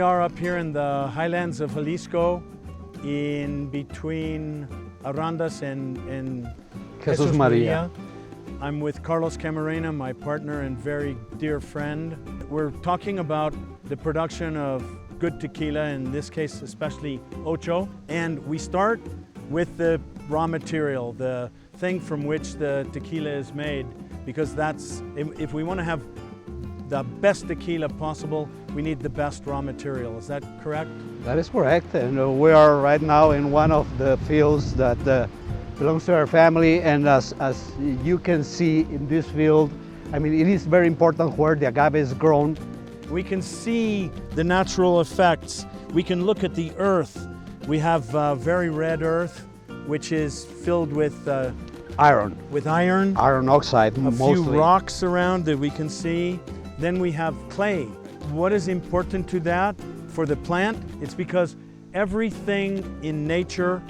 are up here in the highlands of Jalisco, in between Arandas and Jesus Maria. I'm with Carlos Camarena, my partner and very dear friend. We're talking about the production of good tequila, in this case especially Ocho. And we start with the raw material, the thing from which the tequila is made, because that's, if we want to have the best tequila possible, we need the best raw material. Is that correct? That is correct, and we are right now in one of the fields that belongs to our family, and as you can see in this field, I mean, it is very important where the agave is grown. We can see the natural effects. We can look at the earth. We have very red earth, which is filled with Iron. Iron oxide, mostly. A few rocks around that we can see. Then we have clay. What is important to that for the plant? It's because everything in nature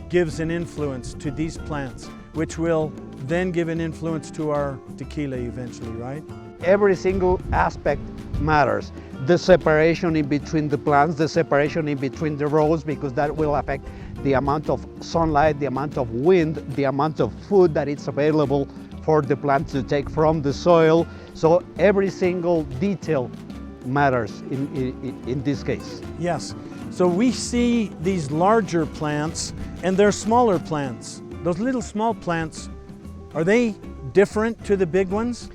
gives an influence to these plants, which will then give an influence to our tequila eventually, right? Every single aspect matters. The separation in between the plants, the separation in between the rows, because that will affect the amount of sunlight, the amount of wind, the amount of food that is available for the plant to take from the soil. So every single detail matters in this case. Yes. So we see these larger plants and they're smaller plants. Those little small plants, are they different to the big ones?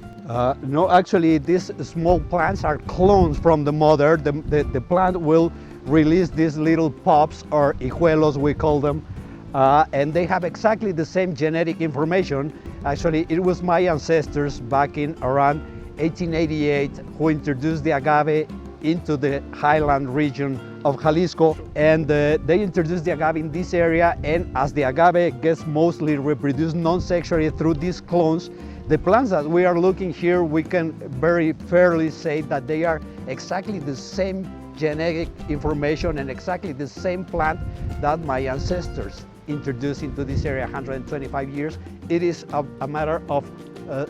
No, actually these small plants are clones from the mother. The plant will release these little pups, or hijuelos we call them, and they have exactly the same genetic information. Actually, it was my ancestors back in around 1888 who introduced the agave into the highland region of Jalisco, and they introduced the agave in this area, and as the agave gets mostly reproduced non-sexually through these clones, the plants that we are looking here, we can very fairly say that they are exactly the same genetic information and exactly the same plant that my ancestors introduced into this area 125 years. It is a matter of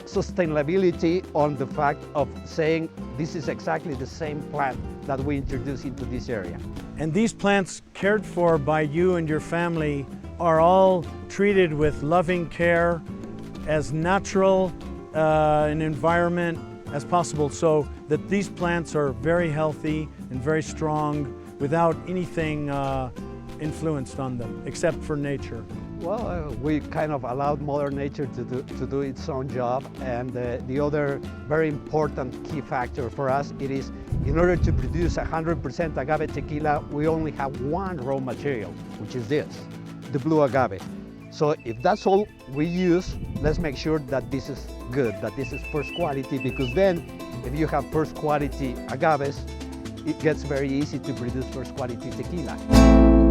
sustainability on the fact of saying this is exactly the same plant that we introduced into this area. And these plants cared for by you and your family are all treated with loving care, as natural an environment as possible, so that these plants are very healthy and very strong without anything influenced on them, except for nature. Well, we kind of allowed Mother Nature to do its own job, and the other very important key factor for us, it is in order to produce 100% agave tequila, we only have one raw material, which is this, the blue agave. So if that's all we use, let's make sure that this is good, that this is first quality, because then if you have first quality agaves, it gets very easy to produce first quality tequila.